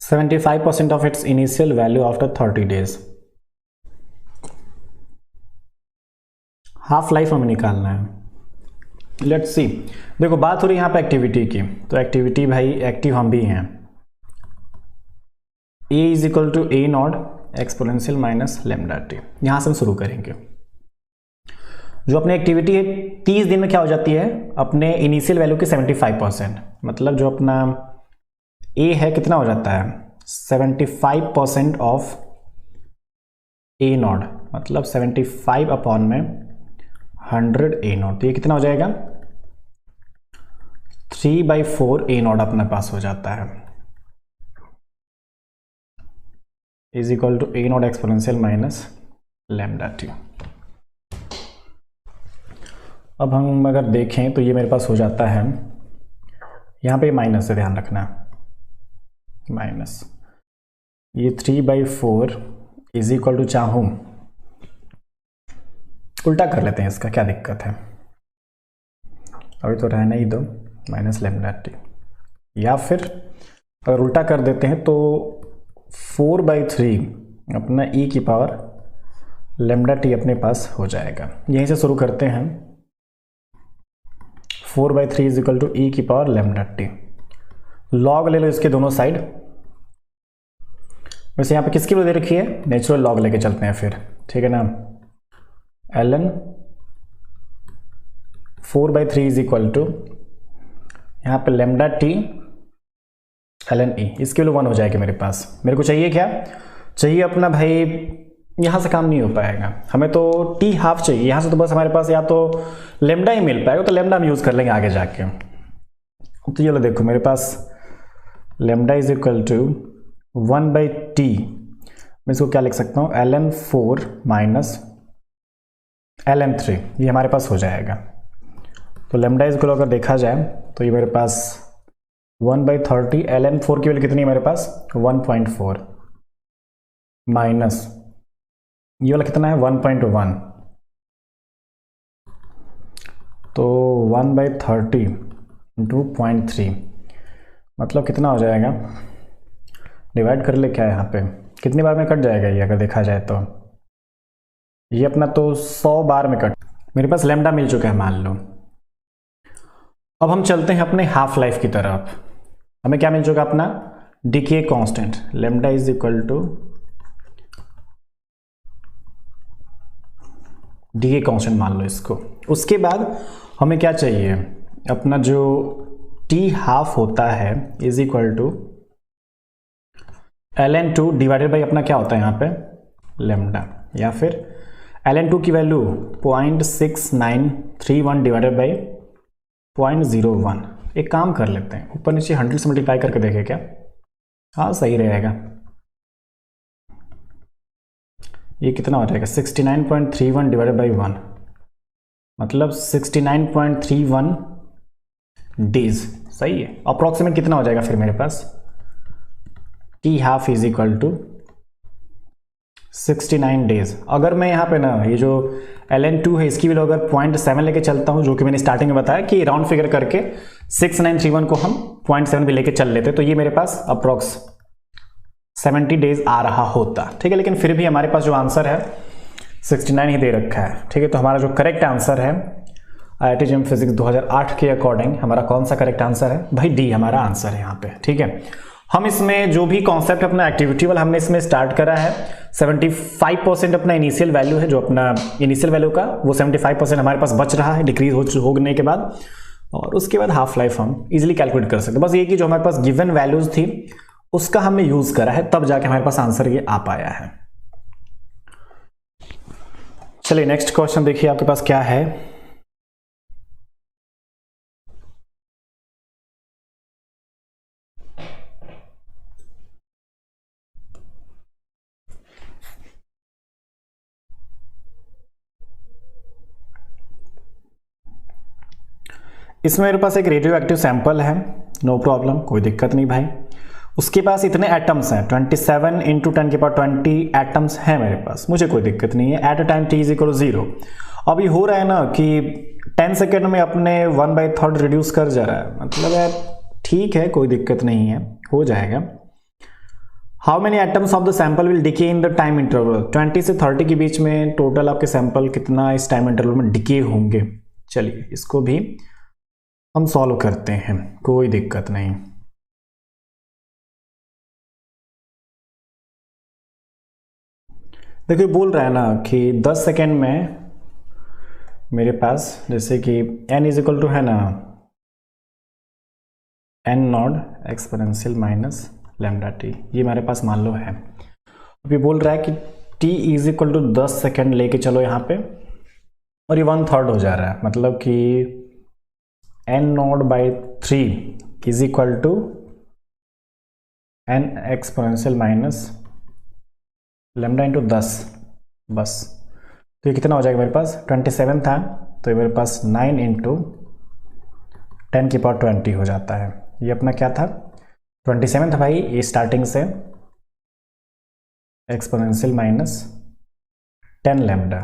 75% of its initial value after 30 days. Half life हमें निकालना है। लेट्स सी, देखो बात हो रही है यहाँ पे एक्टिविटी की, तो एक्टिविटी भाई एक्टिव हम भी हैं। a is equal to A naught exponential minus lambda T. यहाँ से हम शुरू करेंगे। जो अपनी एक्टिविटी है 30 दिन में क्या हो जाती है, अपने इनिशियल वैल्यू के 75%, मतलब जो अपना a है कितना हो जाता है 75% ऑफ ए नॉट, मतलब 75 अपॉन में 100 ए नॉट, तो ये कितना हो जाएगा 3/4 ए नॉट अपने पास हो जाता है, is equal to A naught exponential minus lambda T. अब हम अगर देखें तो ये मेरे पास हो जाता है, यहाँ पे माइनस से ध्यान रखना, माइनस ये 3/4 इज इक्वल टू, चाहूँ उल्टा कर लेते हैं इसका, क्या दिक्कत है, अभी तो रहना ही दो, माइनस लैम्डा टी। या फिर अगर उल्टा कर देते हैं तो 4/3 अपना e की पावर लैम्डा टी अपने पास हो जाएगा। यहीं से शुरू करते हैं, 4/3 इज इक्वल टू e की पावर लैम्डा टी। लॉग ले लो इसके दोनों साइड, वैसे यहाँ पे किसकी वजह रखी है, नेचुरल लॉग लेके चलते हैं फिर, ठीक है ना। ln 4/3 इज इक्वल टू, यहाँ पे लैम्डा टी ln e, इसकी वैल्यू 1 हो जाएगी मेरे पास। मेरे को चाहिए क्या, चाहिए अपना भाई, यहाँ से काम नहीं हो पाएगा, हमें तो टी हाफ चाहिए, यहाँ से तो बस हमारे पास या तो लैम्डा ही मिल पाएगा, तो लैम्डा हम यूज़ कर लेंगे आगे जाके। तो ये लो देखो मेरे पास lambda is equal to 1/t, मैं इसको क्या लिख सकता हूँ ln 4 माइनस ln 3, ये हमारे पास हो जाएगा। तो लैम्डा इज इक्वल अगर देखा जाए तो ये मेरे पास 1/30, ln 4 की वैल्यू कितनी है मेरे पास 1.4 माइनस ये वाला कितना है 1.1, तो 1/30 इंटू 0.3 मतलब कितना हो जाएगा, डिवाइड कर ले क्या है यहाँ पे, कितनी बार में कट जाएगा ये अगर देखा जाए तो, ये अपना तो 100 बार में कट, मेरे पास लैम्डा मिल चुका है मान लो। अब हम चलते हैं अपने हाफ लाइफ की तरफ, हमें क्या मिल चुका अपना decay constant, lambda is equal to decay constant मान लो इसको। उसके बाद हमें क्या चाहिए, अपना जो टी हाफ होता है is equal to ln 2 divided by अपना क्या होता है यहाँ पे लैम्डा, या फिर ln 2 की वैल्यू 0.6931 डिवाइडेड बाई 0.01। एक काम कर लेते हैं, ऊपर नीचे 100 से मल्टीप्लाई करके देखें क्या, हाँ सही रहेगा। ये कितना हो जाएगा 69.31 डिवाइडेड बाई 1, मतलब 69.31 डेज, सही है। अप्रॉक्सीमेट कितना हो जाएगा फिर मेरे पास, T half is equal to 69 days. अगर मैं यहाँ पे ना ये जो ln 2 है इसकी वैल्यू अगर 0.7 लेके चलता हूँ, जो कि मैंने स्टार्टिंग में बताया कि राउंड फिगर करके 6931 को हम 0.7 भी लेके चल लेते, तो ये मेरे पास अप्रॉक्स 70 डेज आ रहा होता, ठीक है। लेकिन फिर भी हमारे पास जो आंसर है 69 ही दे रखा है, ठीक है। तो हमारा जो करेक्ट आंसर है IIT JEM फिजिक्स 2008 के अकॉर्डिंग हमारा कौन सा करेक्ट आंसर है भाई, डी हमारा आंसर है यहाँ पे, ठीक है। हम इसमें जो भी कॉन्सेप्ट अपना एक्टिविटी वाला हमने इसमें स्टार्ट करा है, 75% अपना इनिशियल वैल्यू है, जो अपना इनिशियल वैल्यू का वो 75% हमारे पास बच रहा है डिक्रीज होने के बाद, और उसके बाद हाफ लाइफ हम इजीली कैलकुलेट कर सकते हैं। बस ये कि जो हमारे पास गिवन वैल्यूज थी उसका हमने यूज करा है, तब जाके हमारे पास आंसर ये आ पाया है। चलिए नेक्स्ट क्वेश्चन देखिए आपके पास क्या है। इसमें मेरे पास एक रेडियो एक्टिव सैंपल है, नो प्रॉब्लम, कोई दिक्कत नहीं भाई। उसके पास इतने एटम्स हैं 27 × 10⁻20 एटम्स हैं मेरे पास, मुझे कोई दिक्कत नहीं है। At a time t = 0। अब ये हो रहा है ना कि 10 सेकेंड में अपने 1/3 रिड्यूस कर जा रहा है, मतलब यार ठीक है कोई दिक्कत नहीं है, हो जाएगा। How many atoms of the sample will decay in the time interval, 20 से 30 के बीच में टोटल आपके सैंपल कितना इस टाइम इंटरवल में डिके होंगे। चलिए इसको भी हम सॉल्व करते हैं, कोई दिक्कत नहीं। देखिए बोल रहा है ना कि 10 सेकेंड में मेरे पास जैसे कि n इज इक्वल टू है ना n naught exponential minus lambda t, ये मेरे पास मान लो है। अभी बोल रहा है कि t is equal to 10 second लेके चलो यहाँ पे, और ये 1/3 हो जा रहा है, मतलब कि n naught by 3 is equal to n exponential minus lambda into 10 बस। तो ये कितना हो जाएगा मेरे पास, 27 था, तो ये मेरे पास 9 इंटू 10 की पावर 20 हो जाता है। ये अपना क्या था, 27 था भाई, ये स्टार्टिंग से एक्सपोनेंशियल माइनस 10 लैम्डा।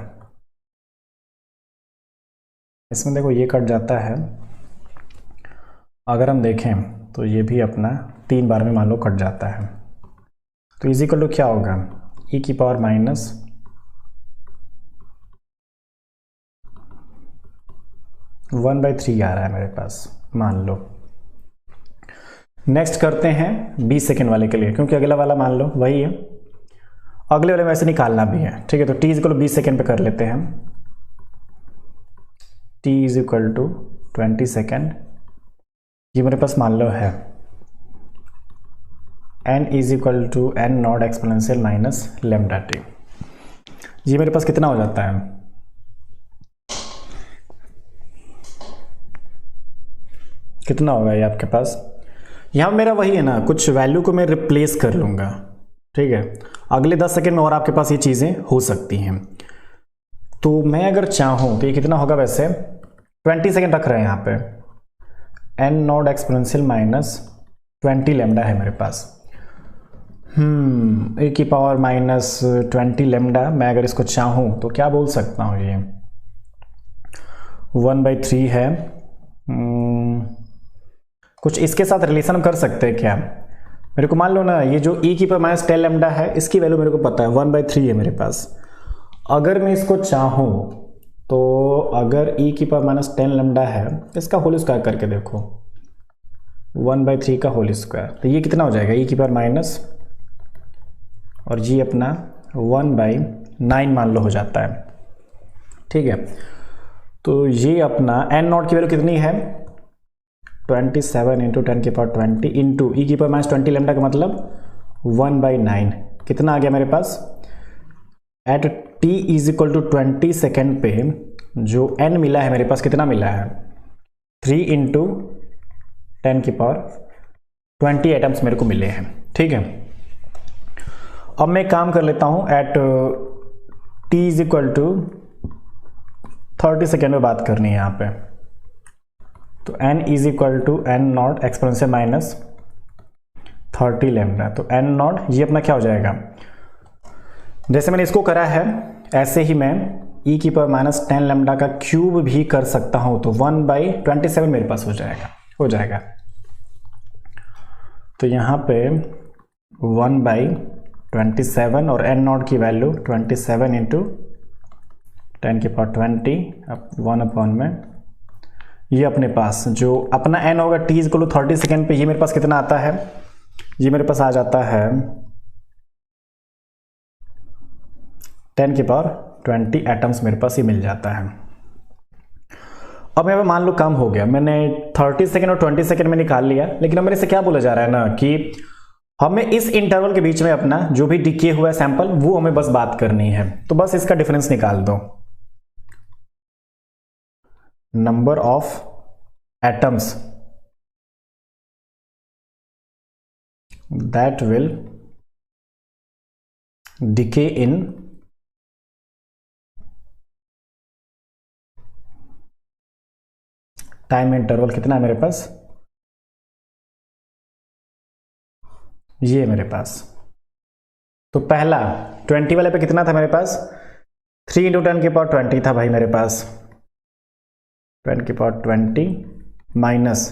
इसमें देखो ये कट जाता है, अगर हम देखें तो ये भी अपना 3 बार में मान लो कट जाता है। तो इज इक्वल टू क्या होगा, e की पावर माइनस 1/3 आ रहा है मेरे पास, मान लो। नेक्स्ट करते हैं 20 सेकेंड वाले के लिए, क्योंकि अगला वाला मान लो वही है, अगले वाले में ऐसे निकालना भी है, ठीक है। तो t is equal to 20 second पे कर लेते हैं, t is equal to 20 second, ये मेरे पास मान लो है n is equal to n naught exponential minus lambda t. ये मेरे पास कितना हो जाता है, कितना होगा ये आपके पास, यहाँ मेरा वही है ना, कुछ वैल्यू को मैं रिप्लेस कर लूँगा, ठीक है। अगले 10 सेकेंड में और आपके पास ये चीज़ें हो सकती हैं। तो मैं अगर चाहूँ तो ये कितना होगा, वैसे 20 सेकेंड रख रहे हैं यहाँ पे, n naught exponential minus 20 lambda है मेरे पास। ए की पावर माइनस 20 लैम्डा, मैं अगर इसको चाहूँ तो क्या बोल सकता हूँ, ये 1/3 है। कुछ इसके साथ रिलेशन कर सकते हैं क्या, मेरे को मान लो ना, ये जो e की पावर माइनस 10 लैम्डा है, इसकी वैल्यू मेरे को पता है 1/3 है मेरे पास। अगर मैं इसको चाहूँ तो अगर e की पावर माइनस 10 लैम्डा है, इसका होल स्क्वायर करके देखो, 1/3 का होल स्क्वायर, तो ये कितना हो जाएगा, e की पावर माइनस, और जी अपना 1/9 मान लो हो जाता है, ठीक है। तो ये अपना n नॉट की वैल्यू कितनी है, 27 इंटू 10 की पावर 20 इंटू ई की पावर माइनस 20 लैम्डा का मतलब 1/9, कितना आ गया मेरे पास। At t is equal to 20 second पे जो n मिला है मेरे पास, कितना मिला है, 3 इंटू 10 की पावर 20 एटम्स मेरे को मिले हैं, ठीक है। अब मैं काम कर लेता हूं, at t is equal to 30 second में बात करनी है यहाँ पे, तो n is equal to n naught exponential minus 30 lambda. तो n नॉट ये अपना क्या हो जाएगा, जैसे मैंने इसको करा है ऐसे ही मैं e की पावर माइनस 10 लैम्डा का क्यूब भी कर सकता हूं, तो 1/27 मेरे पास हो जाएगा। तो यहाँ पे 1/27 और n नॉट की वैल्यू 27 इंटू 10 की पावर 20 अब 1/, में ये अपने पास जो अपना n होगा t is equal to 30 second पे, ये मेरे पास कितना आता है, ये मेरे पास आ जाता है 10 की पावर 20 एटम्स मेरे पास ये मिल जाता है। अब यहाँ पे मान लो काम हो गया, मैंने 30 सेकेंड और 20 सेकेंड में निकाल लिया, लेकिन अब मेरे से क्या बोला जा रहा है ना कि हमें इस इंटरवल के बीच में अपना जो भी डिके हुआ है सैंपल वो हमें बस बात करनी है। तो बस इसका डिफरेंस निकाल दो, number of atoms that will decay in time interval कितना है मेरे पास, ये मेरे पास। तो पहला 20 वाले पे कितना था मेरे पास, 3 इंटू 10 की पावर 20 था भाई मेरे पास, 10 की पावर 20 माइनस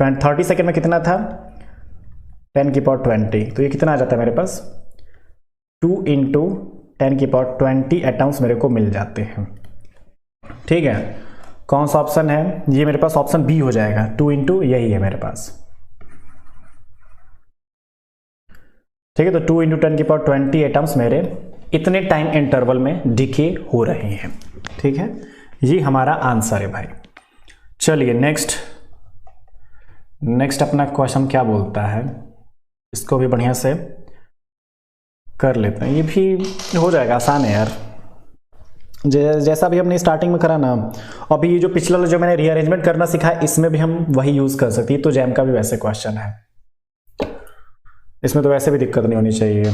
30 सेकेंड में कितना था, 10⁻20, तो ये कितना आ जाता है मेरे पास 2 × 10⁻20 एटम्स मेरे को मिल जाते हैं। ठीक है, कौन सा ऑप्शन है? ये मेरे पास ऑप्शन बी हो जाएगा, 2 × यही है मेरे पास। ठीक है, तो 2 × 10⁻20 एटम्स मेरे इतने टाइम इंटरवल में डिके हो रहे हैं। ठीक है, ये हमारा आंसर है भाई। चलिए नेक्स्ट अपना क्वेश्चन क्या बोलता है, इसको भी बढ़िया से कर लेते हैं। ये भी हो जाएगा, आसान है यार, जैसा भी हमने स्टार्टिंग में करा ना। अभी ये जो पिछला जो मैंने रीअरेंजमेंट करना सिखाया, इसमें भी हम वही यूज कर सकते हैं। तो जैम का भी वैसे क्वेश्चन है, इसमें तो वैसे भी दिक्कत नहीं होनी चाहिए।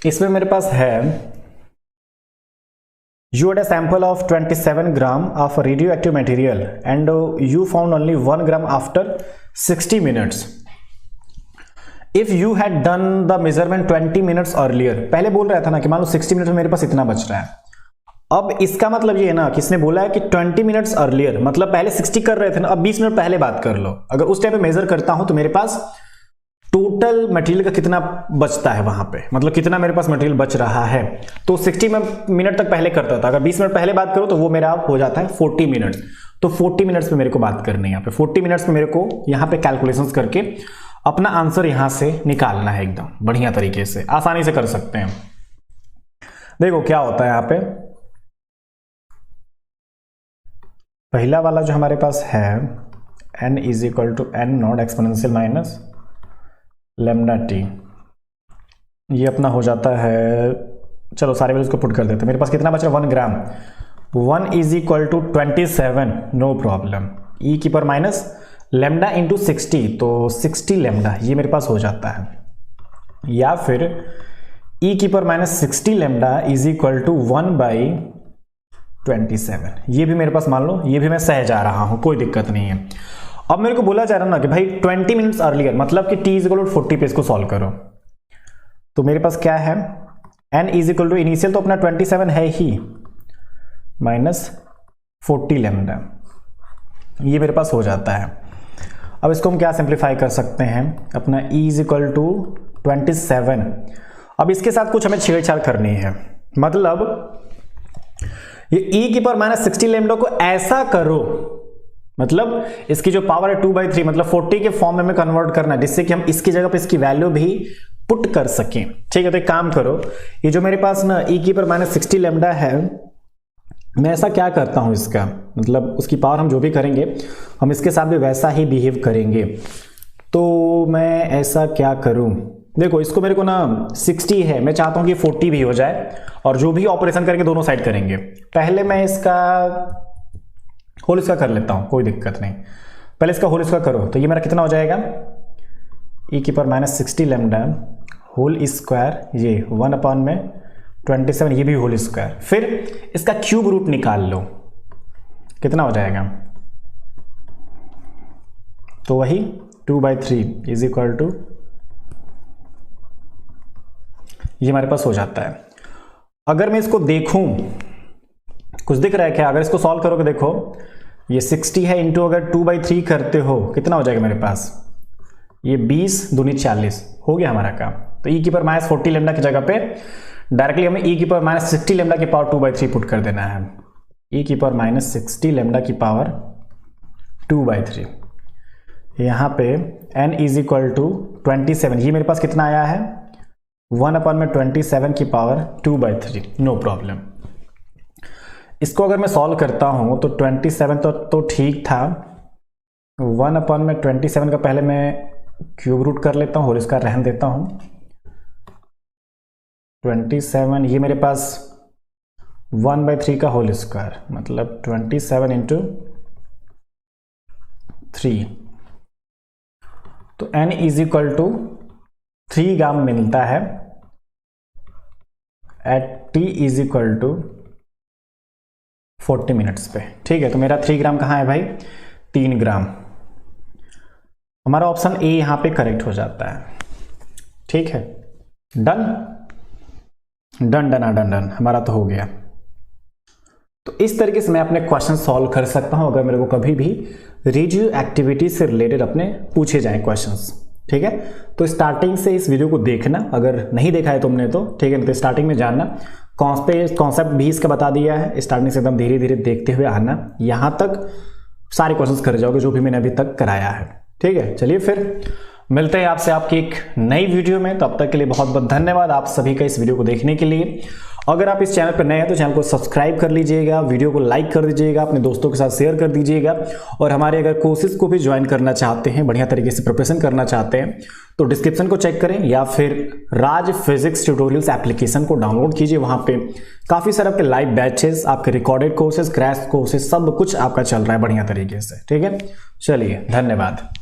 इसमें मेरे पास है, you had a sample of 27 gram of radioactive material and you found only 1 gram after 60 minutes. If you had done the measurement 20 minutes earlier, पहले बोल रहा था ना कि मान लो 60 मिनट में मेरे पास इतना बच रहा है। अब इसका मतलब ये है ना, किसने बोला है कि 20 मिनट्स अर्लियर, मतलब पहले 60 कर रहे थे ना, अब 20 मिनट पहले बात कर लो। अगर उस टाइम पे मेजर करता हूं तो मेरे पास टोटल मटेरियल का कितना बचता है वहां पे, मतलब कितना मेरे पास मटेरियल बच रहा है। तो 60 मिनट तक पहले करता था, अगर 20 मिनट पहले बात करो तो वो मेरा हो जाता है 40 मिनट्स। तो 40 मिनट्स में मेरे को बात करनी है, यहाँ पे 40 मिनट्स में मेरे को यहाँ पे कैलकुलेशंस करके अपना आंसर यहां से निकालना है। एकदम बढ़िया तरीके से, आसानी से कर सकते हैं। देखो क्या होता है यहाँ पे, पहला वाला जो हमारे पास है n = n0 exponential minus lambda t, ये अपना हो जाता है। चलो सारे वैल्यूज को पुट कर देते हैं। मेरे पास कितना बच रहा है 1 ग्राम, 1 = 27, नो प्रॉब्लम। e की पावर माइनस लैम्डा इंटू 60, तो 60 लैम्डा ये मेरे पास हो जाता है। या फिर e की पावर माइनस 60 लैम्डा = 1/27, ये भी मेरे पास मान लो, ये भी मैं सह जा रहा हूं, कोई दिक्कत नहीं है। अब मेरे को बोला जा रहा ना कि भाई 20 मिनट्स अर्लियर, मतलब कि t = 40 पे इसको सॉल्व करो। तो मेरे पास क्या है, n = इनिशियल तो अपना 27 है ही, माइनस 40 लैम्डा, ये मेरे पास हो जाता है। अब इसको हम क्या सिंप्लीफाई कर सकते हैं, अपना e = 27। अब इसके साथ कुछ हमें छेड़छाड़ करनी है, मतलब ये e की पावर माइनस 60 लैम्डा को ऐसा करो, मतलब इसकी जो पावर है 2/3, मतलब 40 के फॉर्म में हमें कन्वर्ट करना है, जिससे कि हम इसकी जगह पे इसकी वैल्यू भी पुट कर सकें। ठीक है, तो एक काम करो, ये जो मेरे पास ना e की पावर माइनस 60 लैम्डा है, मैं ऐसा क्या करता हूं, इसका मतलब उसकी पावर हम जो भी करेंगे हम इसके साथ भी वैसा ही बिहेव करेंगे। तो मैं ऐसा क्या करूं, देखो इसको मेरे को ना 60 है, मैं चाहता हूं कि 40 भी हो जाए, और जो भी ऑपरेशन करके दोनों साइड करेंगे। पहले मैं इसका होल स्क्वायर कर लेता हूं, कोई दिक्कत नहीं। पहले इसका होल स्क्वायर करो, तो ये मेरा कितना हो जाएगा, e की power minus 60 lambda whole square, ये 1/27, ये भी होल स्क्वायर। फिर इसका क्यूब रूट निकाल लो, कितना हो जाएगा, तो वही 2/3 = ये हमारे पास हो जाता है। अगर मैं इसको देखूं, कुछ दिख रहा है क्या, अगर इसको सॉल्व करोगे, देखो ये 60 है इंटू अगर 2/3 करते हो, कितना हो जाएगा मेरे पास, ये 20 दूनी 40 हो गया हमारा काम। तो e की पावर माइनस 40 लैम्डा की जगह पे डायरेक्टली हमें e की पावर माइनस 60 लैम्डा की पावर 2/3 पुट कर देना है। e की पावर माइनस 60 लैम्डा की पावर 2/3, यहाँ पे n = 27, ये मेरे पास कितना आया है 1/27 की पावर 2/3, नो प्रॉब्लम। इसको अगर मैं सॉल्व करता हूं तो 27 तो ठीक था, 1/27 का पहले मैं क्यूब रूट कर लेता हूं और इसका रहन देता हूं। 27 ये मेरे पास 1/3 का होल स्क्वायर, मतलब 27 × 3, तो n = 3 ग्राम मिलता है एट t = 40 मिनट्स पे। ठीक है, तो मेरा 3 ग्राम कहाँ है भाई, 3 ग्राम। हमारा ऑप्शन ए यहां पे करेक्ट हो जाता है। ठीक है, done done done done done, हमारा तो हो गया। तो इस तरीके से मैं अपने क्वेश्चन सॉल्व कर सकता हूं अगर मेरे को कभी भी रिव्यू एक्टिविटी से रिलेटेड अपने पूछे जाएं क्वेश्चंस। ठीक है, तो स्टार्टिंग से इस वीडियो को देखना, अगर नहीं देखा है तुमने तो ठीक है, तो स्टार्टिंग में जानना, कॉन्सेप्ट भी इसका बता दिया है, स्टार्टिंग से एकदम धीरे धीरे देखते हुए आना, यहां तक सारे क्वेश्चंस कर जाओगे जो भी मैंने अभी तक कराया है। ठीक है, चलिए फिर मिलते हैं आपसे आपकी एक नई वीडियो में। तब तक के लिए बहुत बहुत धन्यवाद आप सभी का इस वीडियो को देखने के लिए। अगर आप इस चैनल पर नए हैं तो चैनल को सब्सक्राइब कर लीजिएगा, वीडियो को लाइक कर दीजिएगा, अपने दोस्तों के साथ शेयर कर दीजिएगा, और हमारे अगर कोर्सेज को भी ज्वाइन करना चाहते हैं, बढ़िया तरीके से प्रिपरेशन करना चाहते हैं, तो डिस्क्रिप्शन को चेक करें या फिर राज फिजिक्स ट्यूटोरियल्स एप्लीकेशन को डाउनलोड कीजिए। वहां पे काफी सारे आपके लाइव बैचेस, आपके रिकॉर्डेड कोर्सेज, क्रैश कोर्सेज, सब कुछ आपका चल रहा है बढ़िया तरीके से। ठीक है, चलिए धन्यवाद।